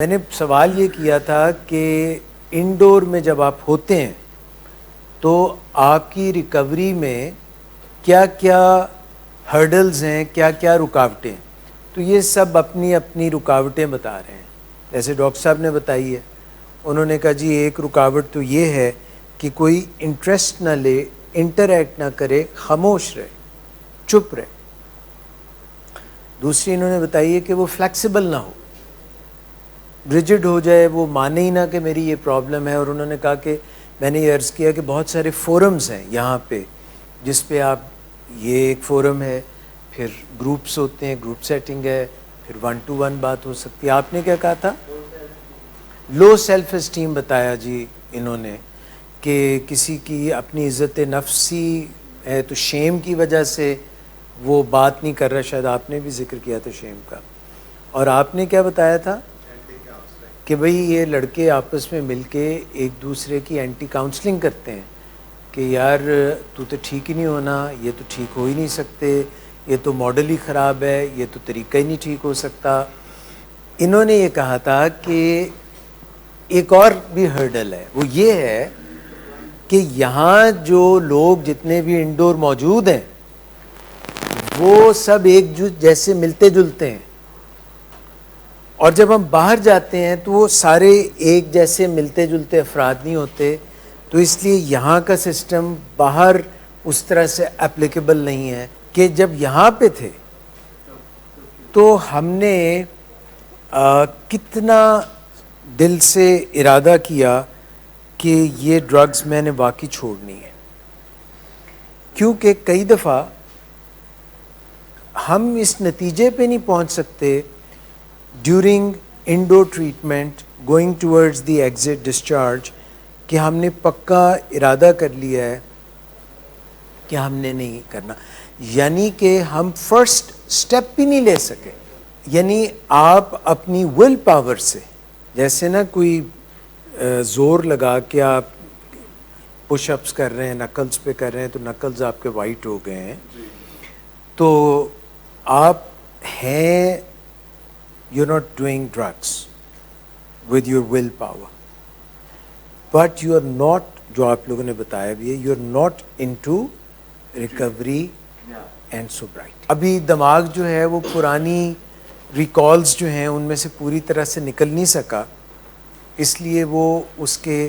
میں نے سوال یہ کیا تھا کہ انڈور میں جب آپ ہوتے ہیں تو آپ کی ریکوری میں کیا کیا ہرڈلز ہیں، کیا کیا رکاوٹیں ہیں؟ تو یہ سب اپنی اپنی رکاوٹیں بتا رہے ہیں. جیسے ڈاکٹر صاحب نے بتائی ہے، انہوں نے کہا جی ایک رکاوٹ تو یہ ہے کہ کوئی انٹرسٹ نہ لے، انٹریکٹ نہ کرے، خاموش رہے، چپ رہے. دوسری انہوں نے بتائی ہے کہ وہ فلیکسیبل نہ ہو، ریجڈ ہو جائے، وہ مانے ہی نہ کہ میری یہ پرابلم ہے. اور انہوں نے کہا کہ میں نے یہ عرض کیا کہ بہت سارے فورمز ہیں یہاں پہ جس پہ آپ، یہ ایک فورم ہے، پھر گروپس ہوتے ہیں، گروپ سیٹنگ ہے، پھر 1 to 1 بات ہو سکتی ہے. آپ نے کیا کہا تھا؟ لو سیلف اسٹیم بتایا جی انہوں نے، کہ کسی کی اپنی عزت نفسی ہے تو شیم کی وجہ سے وہ بات نہیں کر رہا. شاید آپ نے بھی ذکر کیا تھا شیم کا. اور آپ نے کیا بتایا تھا کہ بھئی یہ لڑکے آپس میں مل کے ایک دوسرے کی اینٹی کاؤنسلنگ کرتے ہیں کہ یار تو ٹھیک ہی نہیں ہونا، یہ تو ٹھیک ہو ہی نہیں سکتے، یہ تو ماڈل ہی خراب ہے، یہ تو طریقہ ہی نہیں ٹھیک ہو سکتا. انہوں نے یہ کہا تھا کہ ایک اور بھی ہرڈل ہے، وہ یہ ہے کہ یہاں جو لوگ جتنے بھی انڈور موجود ہیں وہ سب ایک جیسے ملتے جلتے ہیں، اور جب ہم باہر جاتے ہیں تو وہ سارے ایک جیسے ملتے جلتے افراد نہیں ہوتے. تو اس لیے یہاں کا سسٹم باہر اس طرح سے اپلیکیبل نہیں ہے. کہ جب یہاں پہ تھے تو ہم نے کتنا دل سے ارادہ کیا کہ یہ ڈرگز میں نے واقعی چھوڑنی ہے، کیونکہ کئی دفعہ ہم اس نتیجے پہ نہیں پہنچ سکتے during indoor treatment going towards the exit discharge کہ ہم نے پکا ارادہ کر لیا ہے کہ ہم نے نہیں کرنا، یعنی کہ ہم فرسٹ سٹیپ بھی نہیں لے سکے. یعنی آپ اپنی ول پاور سے، جیسے نا کوئی زور لگا کے آپ پش اپس کر رہے ہیں، نکلز پہ کر رہے ہیں تو نکلز آپ کے وائٹ ہو گئے ہیں، تو آپ ہیں you're not doing drugs with your willpower, but you are not، جو آپ لوگوں نے بتایا بھی ہے، you are not into recovery and sobriety. ابھی دماغ جو ہے وہ پرانی ریکالز جو ہیں ان میں سے پوری طرح سے نکل نہیں سکا، اس لیے وہ اس کے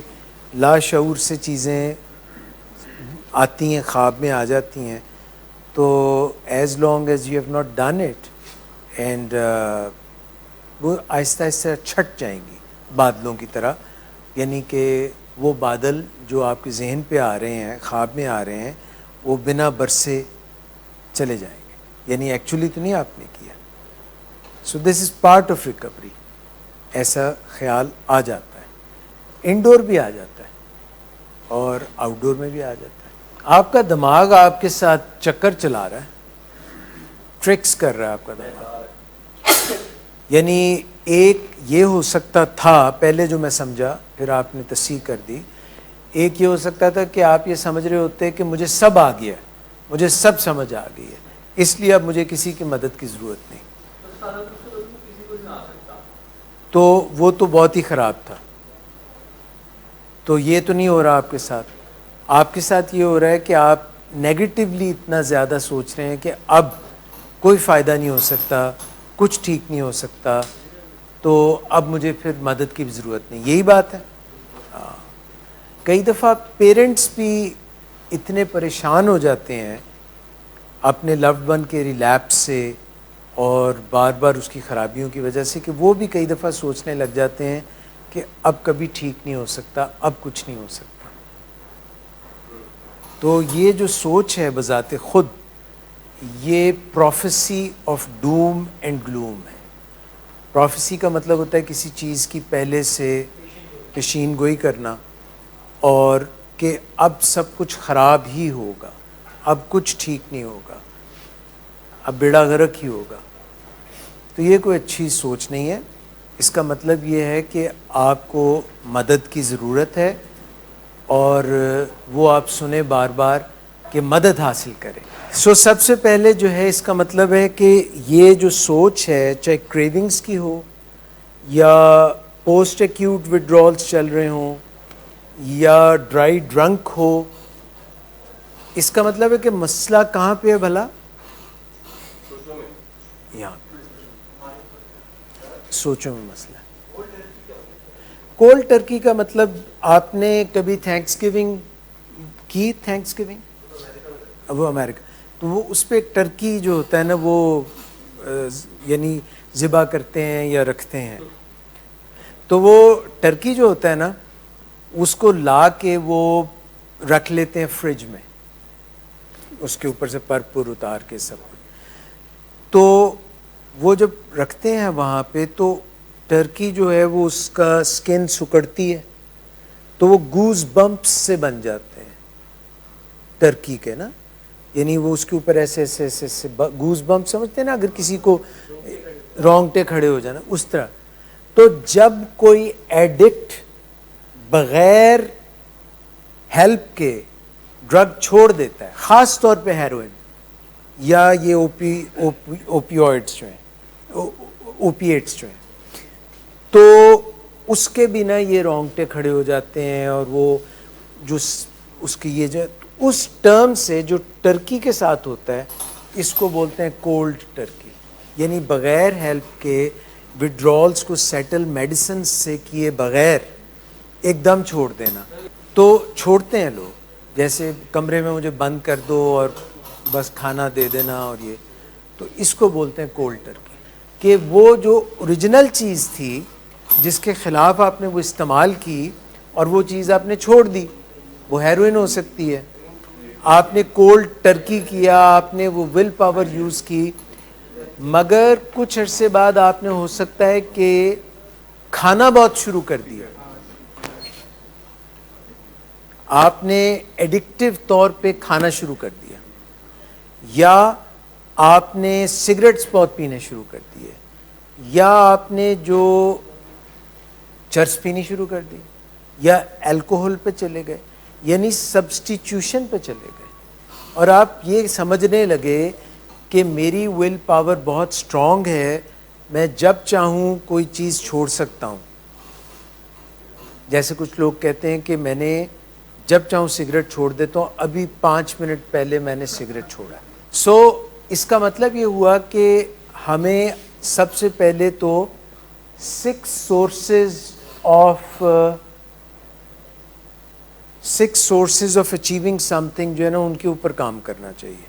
لاشعور سے چیزیں آتی ہیں، خواب میں آ جاتی ہیں. تو as long as you have not done it and وہ آہستہ آہستہ چھٹ جائیں گی بادلوں کی طرح. یعنی کہ وہ بادل جو آپ کے ذہن پہ آ رہے ہیں، خواب میں آ رہے ہیں، وہ بنا برسے چلے جائیں گے، یعنی ایکچولی تو نہیں آپ نے کیا. سو دس از پارٹ آف ریکوری. ایسا خیال آ جاتا ہے، انڈور بھی آ جاتا ہے اور آؤٹ ڈور میں بھی آ جاتا ہے. آپ کا دماغ آپ کے ساتھ چکر چلا رہا ہے، ٹرکس کر رہا ہے آپ کا دماغ. یعنی ایک یہ ہو سکتا تھا پہلے جو میں سمجھا، پھر آپ نے تصحیح کر دی، ایک یہ ہو سکتا تھا کہ آپ یہ سمجھ رہے ہوتے کہ مجھے سب آ گیا، مجھے سب سمجھ آ گئی ہے، اس لیے اب مجھے کسی کی مدد کی ضرورت نہیں. تو وہ تو بہت ہی خراب تھا. تو یہ تو نہیں ہو رہا آپ کے ساتھ. آپ کے ساتھ یہ ہو رہا ہے کہ آپ نیگیٹیولی اتنا زیادہ سوچ رہے ہیں کہ اب کوئی فائدہ نہیں ہو سکتا، کچھ ٹھیک نہیں ہو سکتا، تو اب مجھے پھر مدد کی بھی ضرورت نہیں. یہی بات ہے. کئی دفعہ پیرنٹس بھی اتنے پریشان ہو جاتے ہیں اپنے لوڈ ون کے ریلیپس سے اور بار بار اس کی خرابیوں کی وجہ سے کہ وہ بھی کئی دفعہ سوچنے لگ جاتے ہیں کہ اب کبھی ٹھیک نہیں ہو سکتا، اب کچھ نہیں ہو سکتا. تو یہ جو سوچ ہے بذات خود، یہ prophecy of doom and gloom ہے. پروفیسی کا مطلب ہوتا ہے کسی چیز کی پہلے سے پیشین گوئی کرنا، اور کہ اب سب کچھ خراب ہی ہوگا، اب کچھ ٹھیک نہیں ہوگا، اب بیڑا غرق ہی ہوگا. تو یہ کوئی اچھی سوچ نہیں ہے. اس کا مطلب یہ ہے کہ آپ کو مدد کی ضرورت ہے، اور وہ آپ سنیں بار بار کہ مدد حاصل کریں. سب سے پہلے جو ہے اس کا مطلب ہے کہ یہ جو سوچ ہے، چاہے کریونگز کی ہو یا پوسٹ ایکیوٹ وڈرالس چل رہے ہوں یا ڈرائی ڈرنک ہو. اس کا مطلب ہے کہ مسئلہ کہاں پہ ہے بھلا؟ یہاں سوچوں میں مسئلہ. کولڈ ٹرکی کا مطلب آپ نے کبھی تھینکس گیونگ کی؟ تھینکس گیونگ وہ امریکہ، تو وہ اس پہ ایک ٹرکی جو ہوتا ہے نا وہ یعنی ذبح کرتے ہیں یا رکھتے ہیں. تو وہ ٹرکی جو ہوتا ہے نا اس کو لا کے وہ رکھ لیتے ہیں فریج میں، اس کے اوپر سے پر اتار کے سب. تو وہ جب رکھتے ہیں وہاں پہ تو ٹرکی جو ہے وہ اس کا سکن سکڑتی ہے تو وہ گوز بمپس سے بن جاتے ہیں ٹرکی کے نا، یعنی وہ اس کے اوپر ایسے ایسے ایسے ایسے گوز بمپ سمجھتے ہیں نا، اگر کسی کو رونگٹے کھڑے ہو جانا اس طرح. تو جب کوئی ایڈکٹ بغیر ہیلپ کے ڈرگ چھوڑ دیتا ہے، خاص طور پہ ہیروئن یا یہ اوپیوائڈس جو ہیں، اوپیٹس جو ہیں، تو اس کے بنا یہ رونگٹے کھڑے ہو جاتے ہیں. اور وہ جو اس کی یہ جو اس ٹرم سے جو ٹرکی کے ساتھ ہوتا ہے اس کو بولتے ہیں کولڈ ٹرکی، یعنی بغیر ہیلپ کے وڈرالس کو سیٹل میڈیسن سے کیے بغیر ایک دم چھوڑ دینا. تو چھوڑتے ہیں لوگ، جیسے کمرے میں مجھے بند کر دو اور بس کھانا دے دینا اور یہ، تو اس کو بولتے ہیں کولڈ ٹرکی. کہ وہ جو اوریجنل چیز تھی جس کے خلاف آپ نے وہ استعمال کی اور وہ چیز آپ نے چھوڑ دی، وہ ہیروئن ہو سکتی ہے. آپ نے کولڈ ٹرکی کیا، آپ نے وہ ول پاور یوز کی، مگر کچھ عرصے بعد آپ نے ہو سکتا ہے کہ کھانا بہت شروع کر دیا، آپ نے ایڈکٹیو طور پہ کھانا شروع کر دیا، یا آپ نے سگریٹس بہت پینے شروع کر دیے، یا آپ نے جو چرس پینی شروع کر دی، یا الکوہل پہ چلے گئے، یعنی سبسٹیچیوشن پہ چلے گئے. اور آپ یہ سمجھنے لگے کہ میری ول پاور بہت سٹرونگ ہے، میں جب چاہوں کوئی چیز چھوڑ سکتا ہوں. جیسے کچھ لوگ کہتے ہیں کہ میں نے جب چاہوں سگریٹ چھوڑ دیتا ہوں، ابھی 5 منٹ پہلے میں نے سگریٹ چھوڑا. سو اس کا مطلب یہ ہوا کہ ہمیں سب سے پہلے تو 6 sources of achieving some thing جو ہے نا ان کے اوپر کام کرنا چاہیے.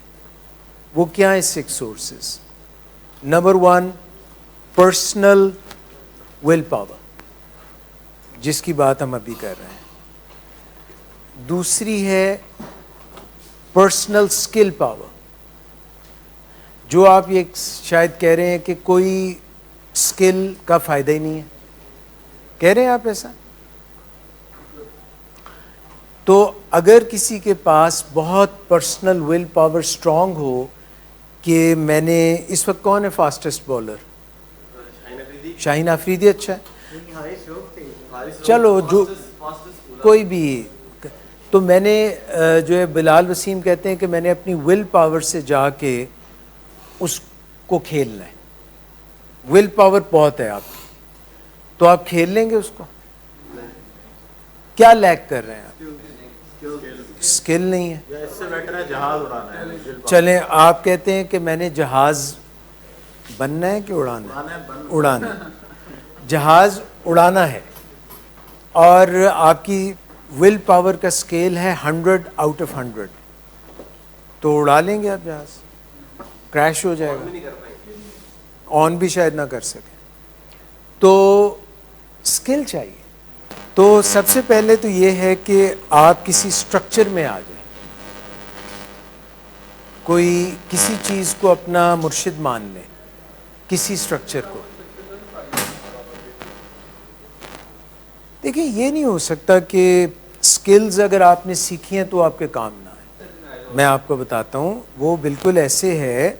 وہ کیا ہیں 6 sources? Number 1 personal will power, جس کی بات ہم ابھی کر رہے ہیں. دوسری ہے پرسنل اسکل پاور، جو آپ یہ شاید کہہ رہے ہیں کہ کوئی اسکل کا فائدہ ہی نہیں ہے، کہہ رہے ہیں آپ ایسا؟ تو اگر کسی کے پاس بہت پرسنل ول پاور سٹرونگ ہو کہ میں نے اس وقت کون ہے فاسٹسٹ بالر؟ شاہین آفریدی. اچھا ہے، چلو جو کوئی بھی. تو میں نے جو ہے بلال وسیم کہتے ہیں کہ میں نے اپنی ول پاور سے جا کے اس کو کھیلنا ہے. ول پاور بہت ہے آپ کی، تو آپ کھیل لیں گے اس کو؟ کیا لیک کر رہے ہیں آپ؟ اسکل نہیں ہے. اس سے بیٹر ہے جہاز اڑانا ہے. چلیں آپ کہتے ہیں کہ میں نے جہاز بننا ہے کہ اڑانا ہے؟ اڑانا ہے. جہاز اڑانا ہے اور آپ کی ول پاور کا اسکیل ہے 100 آؤٹ آف 100، تو اڑا لیں گے آپ جہاز؟ کریش ہو جائے گا، آن بھی شاید نہ کر سکیں. تو اسکل چاہیے. تو سب سے پہلے تو یہ ہے کہ آپ کسی اسٹرکچر میں آ جائیں، کوئی کسی چیز کو اپنا مرشد مان لیں، کسی اسٹرکچر کو. دیکھیں یہ نہیں ہو سکتا کہ اسکلز اگر آپ نے سیکھی ہیں تو آپ کے کام نہ آئیں. میں آپ کو بتاتا ہوں، وہ بالکل ایسے ہے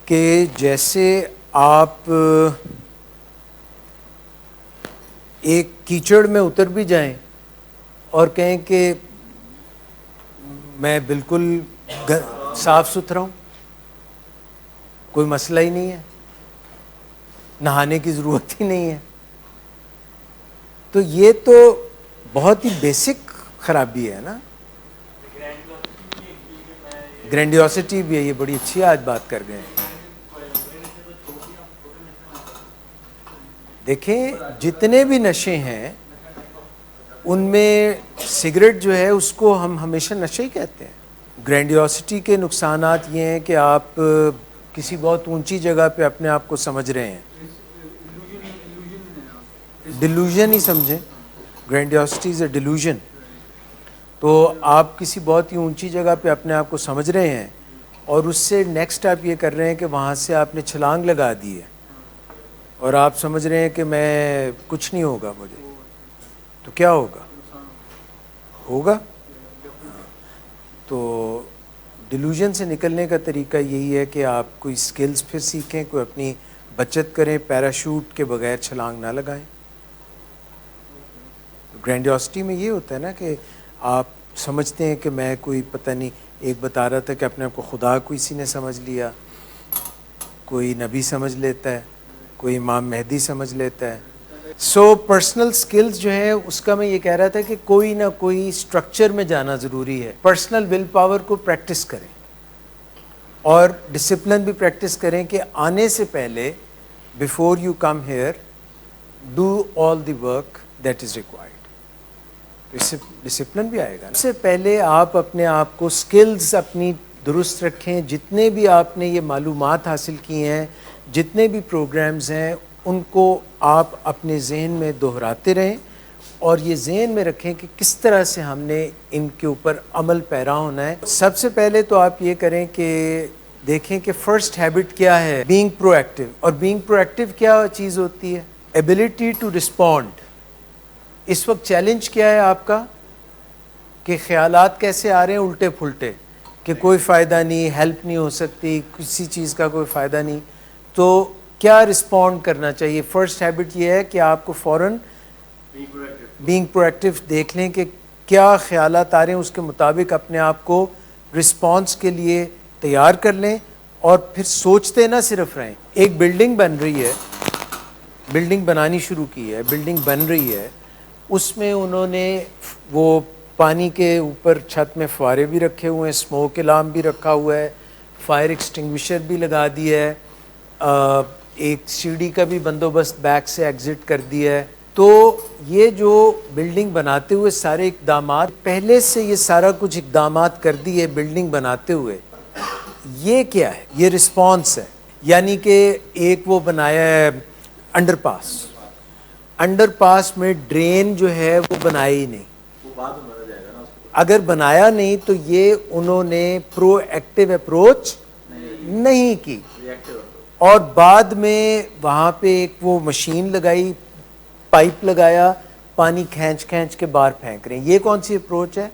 کہ جیسے آپ ایک کیچڑ میں اتر بھی جائیں اور کہیں کہ میں بالکل صاف ستھرا ہوں، کوئی مسئلہ ہی نہیں ہے، نہانے کی ضرورت ہی نہیں ہے، تو یہ تو بہت ہی بیسک خرابی ہے نا. گرینڈیوسٹی بھی ہے, یہ بڑی اچھی آج بات کر گئے ہیں. دیکھیں جتنے بھی نشے ہیں ان میں سگریٹ جو ہے اس کو ہم ہمیشہ نشے ہی کہتے ہیں. گرینڈیوسٹی کے نقصانات یہ ہیں کہ آپ کسی بہت اونچی جگہ پہ اپنے آپ کو سمجھ رہے ہیں. ڈیلوژن ہی سمجھیں, گرینڈیوسٹی از اے ڈیلوژن. تو آپ کسی بہت ہی اونچی جگہ پہ اپنے آپ کو سمجھ رہے ہیں اور اس سے نیکسٹ آپ یہ کر رہے ہیں کہ وہاں سے آپ نے چھلانگ لگا دی ہے اور آپ سمجھ رہے ہیں کہ میں کچھ نہیں ہوگا مجھے, تو کیا ہوگا. تو ڈیلوژن سے نکلنے کا طریقہ یہی ہے کہ آپ کوئی سکلز پھر سیکھیں, کوئی اپنی بچت کریں, پیراشوٹ کے بغیر چھلانگ نہ لگائیں. گرینڈیوسٹی میں یہ ہوتا ہے نا کہ آپ سمجھتے ہیں کہ میں کوئی پتہ نہیں, ایک بتا رہا تھا کہ اپنے آپ کو خدا کسی نے سمجھ لیا, کوئی نبی سمجھ لیتا ہے, کوئی امام مہدی سمجھ لیتا ہے. سو پرسنل سکلز جو ہیں اس کا میں یہ کہہ رہا تھا کہ کوئی نہ کوئی سٹرکچر میں جانا ضروری ہے. پرسنل ول پاور کو پریکٹس کریں اور ڈسپلن بھی پریکٹس کریں کہ آنے سے پہلے before you come here do all the work that is required. اس سے ڈسپلن بھی آئے گا. اس سے پہلے آپ اپنے آپ کو سکلز اپنی درست رکھیں. جتنے بھی آپ نے یہ معلومات حاصل کی ہیں, جتنے بھی پروگرامز ہیں, ان کو آپ اپنے ذہن میں دہراتے رہیں اور یہ ذہن میں رکھیں کہ کس طرح سے ہم نے ان کے اوپر عمل پیرا ہونا ہے. سب سے پہلے تو آپ یہ کریں کہ دیکھیں کہ فرسٹ ہیبٹ کیا ہے, بینگ پرو ایکٹیو. اور بینگ پرو ایکٹیو کیا چیز ہوتی ہے؟ Ability to respond. اس وقت چیلنج کیا ہے آپ کا کہ خیالات کیسے آ رہے ہیں الٹے پھلٹے, کہ کوئی فائدہ نہیں, ہیلپ نہیں ہو سکتی, کسی چیز کا کوئی فائدہ نہیں. تو کیا رسپونڈ کرنا چاہیے؟ فرسٹ ہیبٹ یہ ہے کہ آپ کو فوراً بینگ پرو ایکٹیو دیکھ لیں کہ کیا خیالات آ رہے ہیں, اس کے مطابق اپنے آپ کو رسپانس کے لیے تیار کر لیں اور پھر سوچتے نہ صرف رہیں. ایک بلڈنگ بن رہی ہے, بلڈنگ بنانی شروع کی ہے, بلڈنگ بن رہی ہے, اس میں انہوں نے وہ پانی کے اوپر چھت میں فوارے بھی رکھے ہوئے ہیں, اسموک الارم بھی رکھا ہوا ہے, فائر ایکسٹنگوشر بھی لگا دیا ہے, ایک سیڑھی کا بھی بندوبست بیک سے ایگزٹ کر دیا ہے. تو یہ جو بلڈنگ بناتے ہوئے سارے اقدامات, پہلے سے یہ سارا کچھ اقدامات کر دیے بلڈنگ بناتے ہوئے, یہ کیا ہے؟ یہ رسپانس ہے. یعنی کہ ایک وہ بنایا ہے انڈر پاس, انڈر پاس میں ڈرین جو ہے وہ بنائی ہی نہیں. اگر بنایا نہیں تو یہ انہوں نے پرو ایکٹیو اپروچ نہیں کی, اور بعد میں وہاں پہ ایک وہ مشین لگائی, پائپ لگایا, پانی کھینچ کھینچ کے باہر پھینک رہے ہیں. یہ کون سی اپروچ ہے؟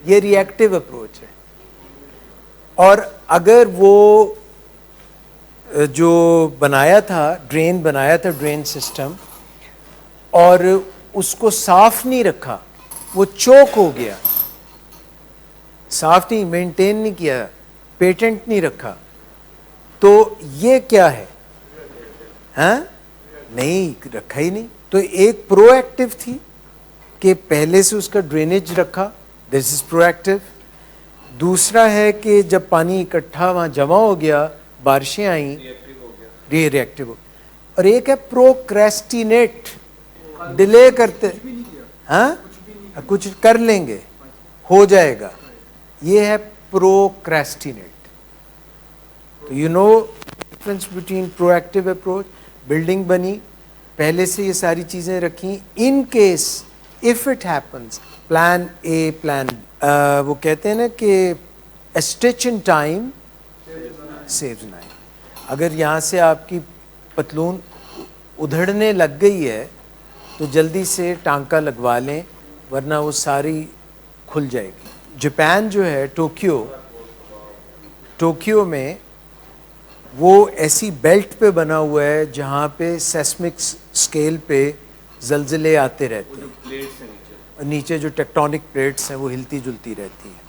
یہ ری ایکٹیو اپروچ ہے. اور اگر وہ جو بنایا تھا, ڈرین بنایا تھا, ڈرین سسٹم, اور اس کو صاف نہیں رکھا, وہ چوک ہو گیا, صاف نہیں, مینٹین نہیں کیا, پیٹنٹ نہیں رکھا, تو یہ کیا ہے؟ ہاں نہیں رکھا ہی نہیں. تو ایک پرو ایکٹیو تھی کہ پہلے سے اس کا ڈرینیج رکھا, دس از پرو ایکٹیو. دوسرا ہے کہ جب پانی اکٹھا وہاں جمع ہو گیا, بارشیں آئیں, ری ایکٹیو ہو. اور ایک ہے پروکریسٹینیٹ, ڈیلے کرتے, ہاں کچھ کر لیں گے ہو جائے گا, یہ ہے پروکریسٹینیٹ. تو you know difference between proactive approach. Building بنی, پہلے سے یہ ساری چیزیں رکھیں, in case of it happens, plan A, plan وہ کہتے ہیں نا کہ a stitch in time saves nine. اگر یہاں سے آپ کی پتلون ادھڑنے لگ گئی ہے تو جلدی سے ٹانکا لگوا لیں, ورنہ وہ ساری کھل جائے گی. جاپان جو ہے, ٹوکیو میں وہ ایسی بیلٹ پہ بنا ہوا ہے جہاں پہ سیسمک سکیل پہ زلزلے آتے رہتے ہیں, نیچے جو ٹیکٹونک پلیٹس ہیں وہ ہلتی جلتی رہتی ہیں.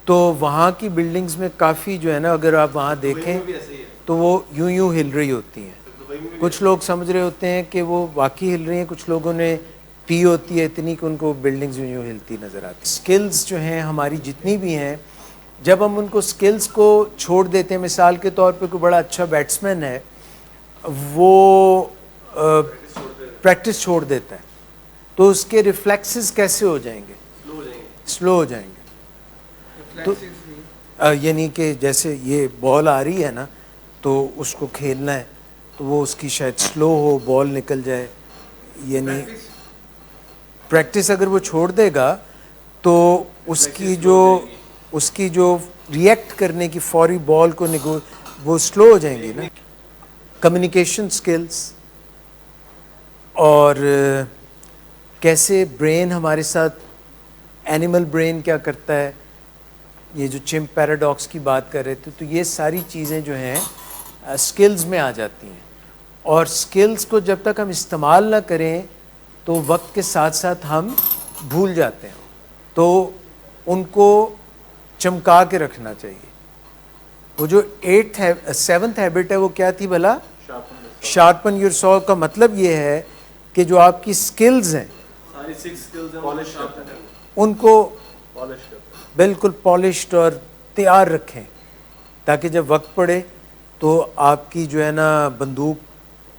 تو وہاں کی بلڈنگز میں کافی جو ہے نا, اگر آپ وہاں دیکھیں تو وہ یوں ہل رہی ہوتی ہیں. کچھ لوگ سمجھ رہے ہوتے ہیں کہ وہ واقعی ہل رہی ہیں, کچھ لوگوں نے پی ہوتی ہے اتنی کہ ان کو بلڈنگز یوں ہلتی نظر آتی. سکلز جو ہیں ہماری جتنی بھی ہیں, جب ہم ان کو سکلز کو چھوڑ دیتے ہیں, مثال کے طور پہ کوئی بڑا اچھا بیٹسمین ہے, وہ پریکٹس چھوڑ دیتا ہے, تو اس کے ریفلیکسز کیسے ہو جائیں گے؟ سلو ہو جائیں گے. تو یعنی کہ جیسے یہ بال آ رہی ہے نا, تو اس کو کھیلنا ہے تو وہ اس کی شاید سلو ہو, بال نکل جائے. یعنی پریکٹس اگر وہ چھوڑ دے گا تو اس کی جو ریئیکٹ کرنے کی فوری بال کو وہ سلو ہو جائیں گی نا. کمیونیکیشن سکلز اور کیسے برین ہمارے ساتھ, اینیمل برین کیا کرتا ہے, یہ جو چمپ پیراڈاکس کی بات کر رہے تھے, تو یہ ساری چیزیں جو ہیں سکلز میں آ جاتی ہیں. اور سکلز کو جب تک ہم استعمال نہ کریں تو وقت کے ساتھ ساتھ ہم بھول جاتے ہیں, تو ان کو چمکا کے رکھنا چاہیے. وہ جو 7th ہیبٹ ہے وہ کیا تھی بھلا؟ Sharpen your so. کا مطلب یہ ہے کہ جو آپ کی سکلز ہیں ان کو بالکل پالشڈ اور تیار رکھیں, تاکہ جب وقت پڑے تو آپ کی جو ہے نا بندوق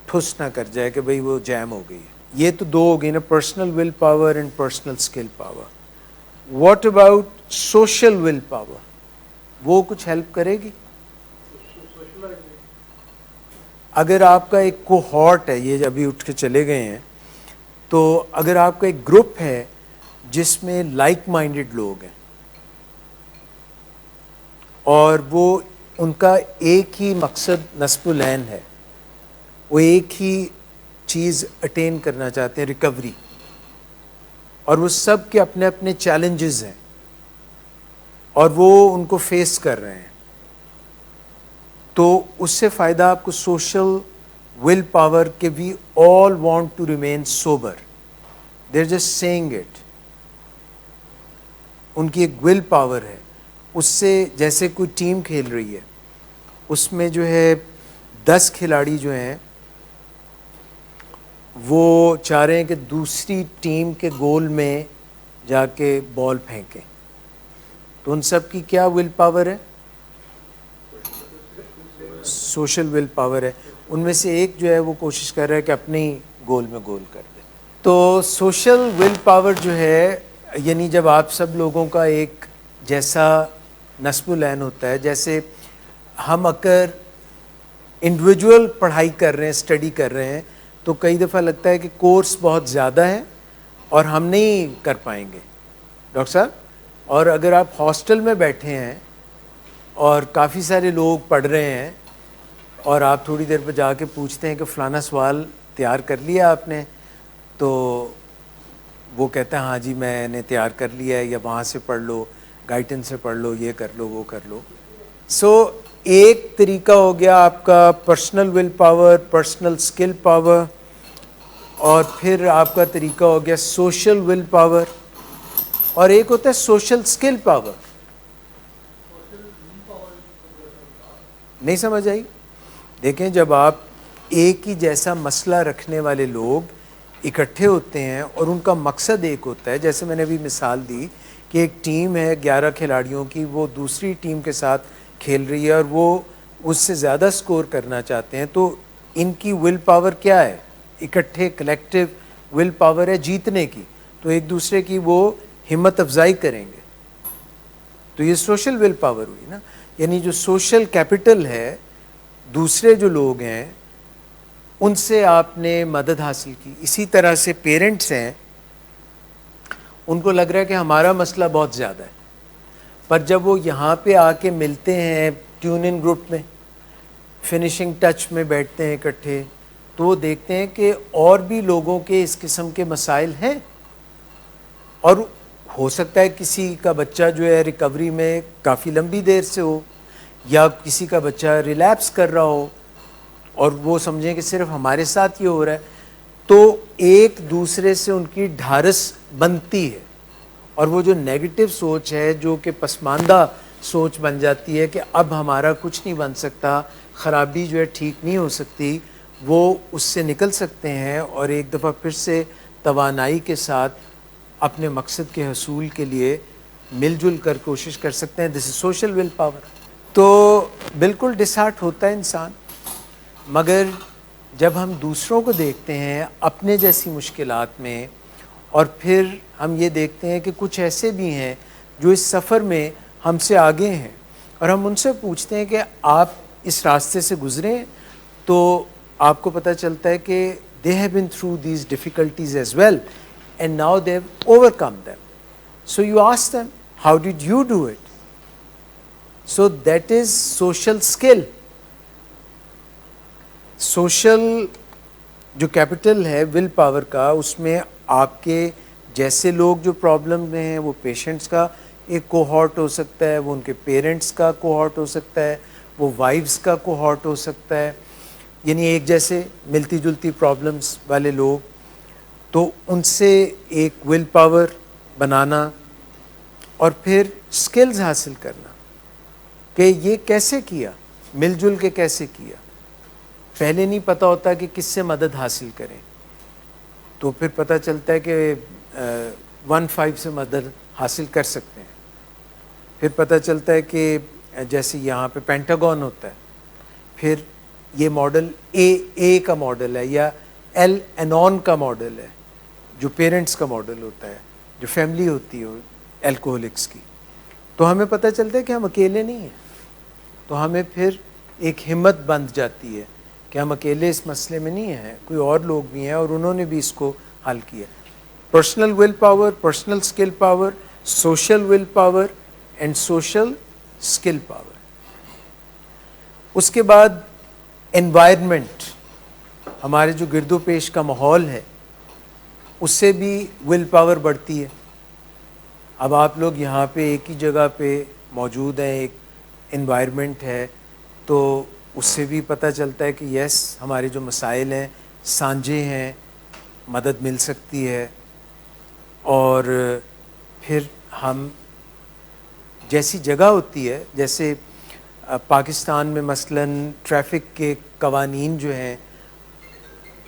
ٹھس نہ کر جائے کہ بھئی وہ جیم ہو گئی ہے. یہ تو دو ہو گئی نا, personal will power and personal skill power. What about social will power? وہ کچھ ہیلپ کرے گی؟ اگر آپ کا ایک کوہارٹ ہے, یہ ابھی اٹھ کے چلے گئے ہیں, تو اگر آپ کا ایک گروپ ہے جس میں لائک مائنڈڈ لوگ ہیں اور وہ ان کا ایک ہی مقصد نصب العین ہے, وہ ایک ہی چیز اٹین کرنا چاہتے ہیں, ریکوری, اور وہ سب کے اپنے اپنے چیلنجز ہیں اور وہ ان کو فیس کر رہے ہیں, تو اس سے فائدہ آپ کو سوشل ول پاور کہ we all want to remain sober, they are just seeing it. ان کی ایک ول پاور ہے. اس سے جیسے کوئی ٹیم کھیل رہی ہے, اس میں جو ہے 10 کھلاڑی جو ہیں وہ چاہ رہے ہیں کہ دوسری ٹیم کے گول میں جا کے بال پھینکیں, تو ان سب کی کیا ول پاور ہے؟ سوشل ول پاور ہے. ان میں سے ایک جو ہے وہ کوشش کر رہا ہے کہ اپنے ہی گول میں گول کر دے. تو سوشل ول پاور جو ہے, یعنی جب آپ سب لوگوں کا ایک جیسا نصب العین ہوتا ہے, جیسے ہم اگر انڈیویجول پڑھائی کر رہے ہیں, اسٹڈی کر رہے ہیں, تو کئی دفعہ لگتا ہے کہ کورس بہت زیادہ ہے اور ہم نہیں کر پائیں گے ڈاکٹر صاحب. اور اگر آپ ہاسٹل میں بیٹھے ہیں اور کافی سارے لوگ پڑھ رہے ہیں اور آپ تھوڑی دیر پہ جا کے پوچھتے ہیں کہ فلانا سوال تیار کر لیا آپ نے, تو وہ کہتا ہے ہاں جی میں نے تیار کر لیا ہے, یا وہاں سے پڑھ لو, گائیڈنس سے پڑھ لو, یہ کر لو, وہ کر لو. سو ایک طریقہ ہو گیا آپ کا personal will power, personal skill power, اور پھر آپ کا طریقہ ہو گیا سوشل ول پاور, اور ایک ہوتا ہے سوشل اسکل پاور. نہیں سمجھ آئی؟ دیکھیں, جب آپ ایک ہی جیسا مسئلہ رکھنے والے لوگ اکٹھے ہوتے ہیں اور ان کا مقصد ایک ہوتا ہے, جیسے میں نے ابھی مثال دی کہ ایک ٹیم ہے 11 کھلاڑیوں کی, وہ دوسری ٹیم کے ساتھ کھیل رہی ہے اور وہ اس سے زیادہ سکور کرنا چاہتے ہیں, تو ان کی ول پاور کیا ہے؟ اکٹھے کلیکٹیو ول پاور ہے جیتنے کی, تو ایک دوسرے کی وہ ہمت افزائی کریں گے. تو یہ سوشل ول پاور ہوئی نا, یعنی جو سوشل کیپٹل ہے, دوسرے جو لوگ ہیں ان سے آپ نے مدد حاصل کی. اسی طرح سے پیرنٹس ہیں, ان کو لگ رہا ہے کہ ہمارا مسئلہ بہت زیادہ ہے, پر جب وہ یہاں پہ آ کے ملتے ہیں ٹیون ان گروپ میں, فنیشنگ ٹچ میں بیٹھتے ہیں اکٹھے, تو وہ دیکھتے ہیں کہ اور بھی لوگوں کے اس قسم کے مسائل ہیں, اور ہو سکتا ہے کسی کا بچہ جو ہے ریکوری میں کافی لمبی دیر سے ہو, یا کسی کا بچہ ریلیپس کر رہا ہو, اور وہ سمجھیں کہ صرف ہمارے ساتھ یہ ہو رہا ہے, تو ایک دوسرے سے ان کی ڈھارس بنتی ہے, اور وہ جو نیگیٹو سوچ ہے, جو کہ پسماندہ سوچ بن جاتی ہے کہ اب ہمارا کچھ نہیں بن سکتا, خرابی جو ہے ٹھیک نہیں ہو سکتی, وہ اس سے نکل سکتے ہیں اور ایک دفعہ پھر سے توانائی کے ساتھ اپنے مقصد کے حصول کے لیے مل جل کر کوشش کر سکتے ہیں. دس از سوشل ول پاور. تو بالکل ڈسہارٹ ہوتا ہے انسان، مگر جب ہم دوسروں کو دیکھتے ہیں اپنے جیسی مشکلات میں، اور پھر ہم یہ دیکھتے ہیں کہ کچھ ایسے بھی ہیں جو اس سفر میں ہم سے آگے ہیں، اور ہم ان سے پوچھتے ہیں کہ آپ اس راستے سے گزرے ہیں، تو آپ کو پتہ چلتا ہے کہ they have been through these difficulties as well and now they have overcome them. So you ask them, how did you do it? So that is social skill. Social جو کیپٹل ہے ول پاور کا، اس میں آپ کے جیسے لوگ جو problem میں ہیں، وہ پیشنٹس کا ایک کوہارٹ ہو سکتا ہے، وہ ان کے پیرنٹس کا کوہارٹ ہو سکتا ہے، وہ وائفز کا کوہارٹ ہو سکتا ہے، یعنی ایک جیسے ملتی جلتی پرابلمس والے لوگ. تو ان سے ایک ول پاور بنانا اور پھر سکلز حاصل کرنا کہ یہ کیسے کیا، مل جل کے کیسے کیا. پہلے نہیں پتہ ہوتا کہ کس سے مدد حاصل کریں، تو پھر پتہ چلتا ہے کہ 1-5 سے مدد حاصل کر سکتے ہیں. پھر پتہ چلتا ہے کہ جیسے یہاں پہ پینٹاگون ہوتا ہے، پھر یہ ماڈل اے کا ماڈل ہے یا ایل اینون کا ماڈل ہے، جو پیرنٹس کا ماڈل ہوتا ہے، جو فیملی ہوتی ہے الکوہولکس کی. تو ہمیں پتہ چلتا ہے کہ ہم اکیلے نہیں ہیں، تو ہمیں پھر ایک ہمت بند جاتی ہے کہ ہم اکیلے اس مسئلے میں نہیں ہیں، کوئی اور لوگ بھی ہیں اور انہوں نے بھی اس کو حل کیا. Personal will power, personal skill power, social will power and social skill power. اس کے بعد انوائرمنٹ، ہمارے جو گرد و پیش کا ماحول ہے، اس سے بھی ول پاور بڑھتی ہے. اب آپ لوگ یہاں پہ ایک ہی جگہ پہ موجود ہیں، ایک انوائرمنٹ ہے، تو اس سے بھی پتہ چلتا ہے کہ یس ہمارے جو مسائل ہیں سانجے ہیں، مدد مل سکتی ہے. اور پھر ہم جیسی جگہ ہوتی ہے، جیسے پاکستان میں مثلاً ٹریفک کے قوانین جو ہیں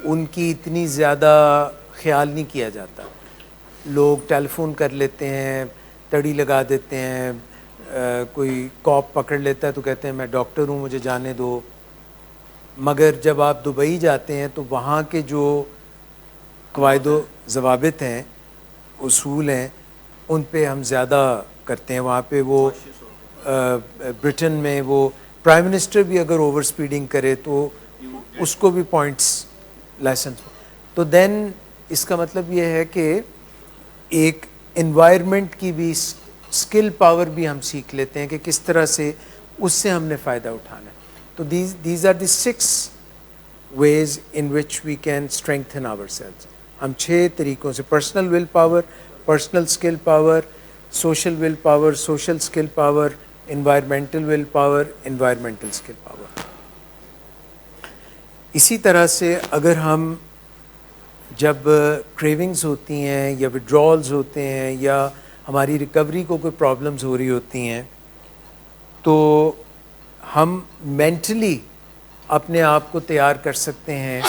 ان کی اتنی زیادہ خیال نہیں کیا جاتا. لوگ ٹیلی فون کر لیتے ہیں، تڑی لگا دیتے ہیں، کوئی کاپ پکڑ لیتا ہے تو کہتے ہیں میں ڈاکٹر ہوں مجھے جانے دو. مگر جب آپ دبئی جاتے ہیں تو وہاں کے جو قواعد و ضوابط ہیں، اصول ہیں، ان پہ ہم زیادہ کرتے ہیں. وہاں پہ وہ برٹن میں وہ پرائم منسٹر بھی اگر اوور سپیڈنگ کرے تو اس کو بھی پوائنٹس لائسنس. تو دین اس کا مطلب یہ ہے کہ ایک انوائرمنٹ کی بھی اسکل پاور بھی ہم سیکھ لیتے ہیں کہ کس طرح سے اس سے ہم نے فائدہ اٹھانا ہے. تو these are the 6 ways in which we can strengthen ourselves. ہم 6 طریقوں سے personal will power, personal skill power, social will power, social skill power, environmental will power, environmental skill power. اسی طرح سے اگر ہم جب کریونگز ہوتی ہیں یا وڈرالز ہوتے ہیں یا ہماری ریکوری کو کوئی پرابلمز ہو رہی ہوتی ہیں، تو ہم مینٹلی اپنے آپ کو تیار کر سکتے ہیں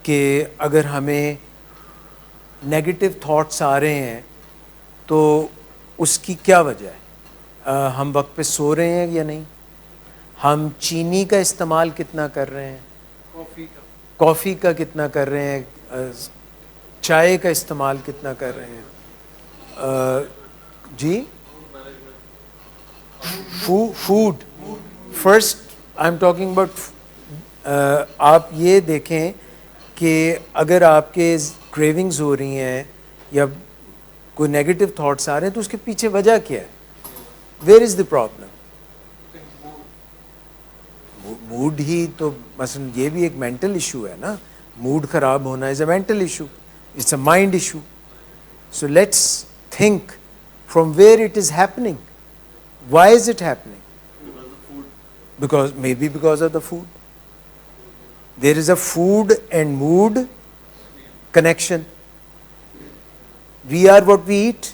کہ اگر ہمیں نیگیٹو تھاٹس آ رہے ہیں تو اس کی کیا وجہ ہے. ہم وقت پہ سو رہے ہیں یا نہیں، ہم چینی کا استعمال کتنا کر رہے ہیں، کافی کا کتنا کر رہے ہیں، چائے کا استعمال کتنا کر رہے ہیں. جی food first I am talking about. آپ یہ دیکھیں کہ اگر آپ کے کریونگز ہو رہی ہیں یا کوئی نیگیٹو تھاٹس آ رہے ہیں تو اس کے پیچھے وجہ کیا ہے، where is the problem. Mood ہی تو مثلا یہ بھی ایک مینٹل ایشو ہے نا، موڈ خراب ہونا is a mental issue, it's a mind issue. So let's think from where it is happening. Why is it happening? because of the food. There is a food and mood connection. We are what we eat.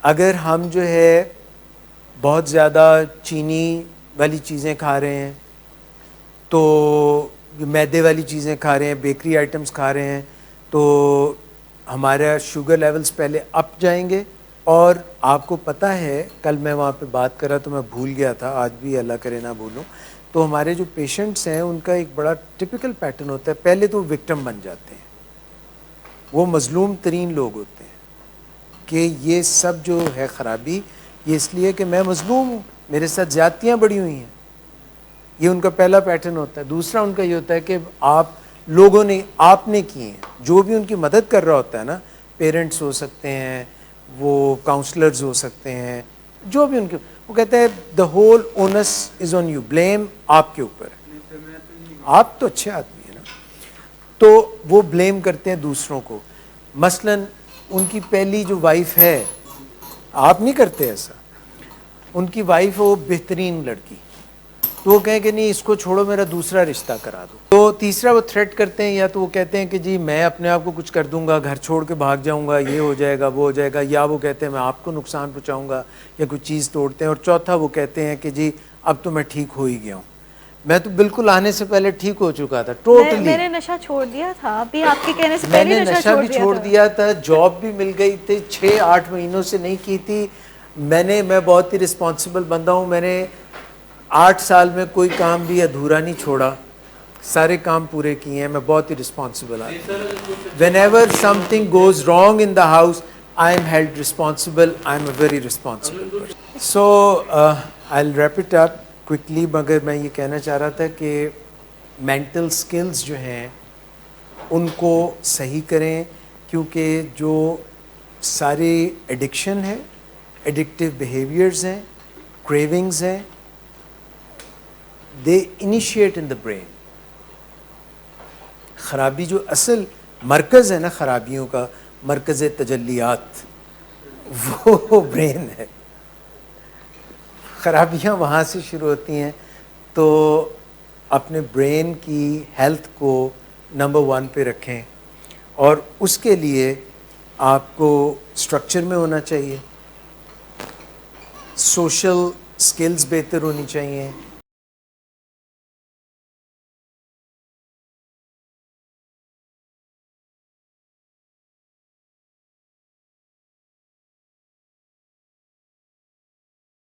اگر ہم جو ہے بہت زیادہ چینی والی چیزیں کھا رہے ہیں تو میدے والی چیزیں کھا رہے ہیں, بیکری آئٹمس کھا رہے ہیں, تو ہمارا شوگر لیولز پہلے اپ جائیں گے. اور آپ کو پتہ ہے کل میں وہاں پہ بات کر رہا تو میں بھول گیا تھا, آج بھی اللہ کرے نہ بھولوں. تو ہمارے جو پیشنٹس ہیں ان کا ایک بڑا ٹپیکل پیٹرن ہوتا ہے, پہلے تو وکٹم بن جاتے ہیں, وہ مظلوم ترین لوگ ہوتے ہیں کہ یہ سب جو ہے خرابی یہ اس لیے کہ میں مظلوم ہوں, میرے ساتھ زیادتیاں بڑی ہوئی ہیں. یہ ان کا پہلا پیٹرن ہوتا ہے. دوسرا ان کا یہ ہوتا ہے کہ لوگوں نے آپ نے کیے ہیں, جو بھی ان کی مدد کر رہا ہوتا ہے نا, پیرنٹس ہو سکتے ہیں, وہ کاؤنسلرز ہو سکتے ہیں, جو بھی ان کے, وہ کہتے ہیں the whole onus is on you, blame آپ کے اوپر ہے, آپ تو اچھے آدمی ہیں نا. تو وہ بلیم کرتے ہیں دوسروں کو. مثلا ان کی پہلی جو وائف ہے, آپ نہیں کرتے ایسا, ان کی وائف وہ بہترین لڑکی, تو وہ کہیں کہ نہیں اس کو چھوڑو, میرا دوسرا رشتہ کرا دو. تو تیسرا وہ تھریٹ کرتے ہیں, یا تو وہ کہتے ہیں کہ جی میں اپنے آپ کو کچھ کر دوں گا, گھر چھوڑ کے بھاگ جاؤں گا, یہ ہو جائے گا, وہ ہو جائے گا, یا وہ کہتے ہیں میں آپ کو نقصان پہنچاؤں گا, یا کوئی چیز توڑتے ہیں. اور چوتھا وہ کہتے ہیں کہ جی اب تو میں ٹھیک ہو ہی گیا ہوں, میں تو بالکل آنے سے پہلے ٹھیک ہو چکا تھا ٹوٹلی. میں نے نشہ چھوڑ دیا تھا, ابھی آپ کے کہنے سے میں پہلے نے نشہ بھی چھوڑ دیا تھا, جاب بھی مل گئی تھی, 6-8 مہینوں سے نہیں کی تھی. میں بہت ہی رسپانسبل بندہ ہوں, میں نے 8 سال میں کوئی کام بھی ادھورا نہیں چھوڑا, سارے کام پورے کیے ہیں. میں بہت ہی رسپانسبل آدمی ہوں. Whenever something goes wrong in the house, I am held responsible, I am a very responsible person. So I will wrap it up quickly. مگر میں یہ کہنا چاہ رہا تھا کہ مینٹل سکلز جو ہیں ان کو صحیح کریں, کیونکہ جو سارے ایڈکشن ہے, ایڈکٹیو بیہیویئرز ہیں, کریونگز ہیں, دے انیشیٹ ان دا برین. خرابی جو اصل مرکز ہے نا خرابیوں کا, مرکز تجلیات, وہ برین ہے. خرابیاں وہاں سے شروع ہوتی ہیں. تو اپنے برین کی ہیلتھ کو نمبر 1 پہ رکھیں, اور اس کے لیے آپ کو اسٹرکچر میں ہونا چاہیے, سوشل سکلز بہتر ہونی چاہیے,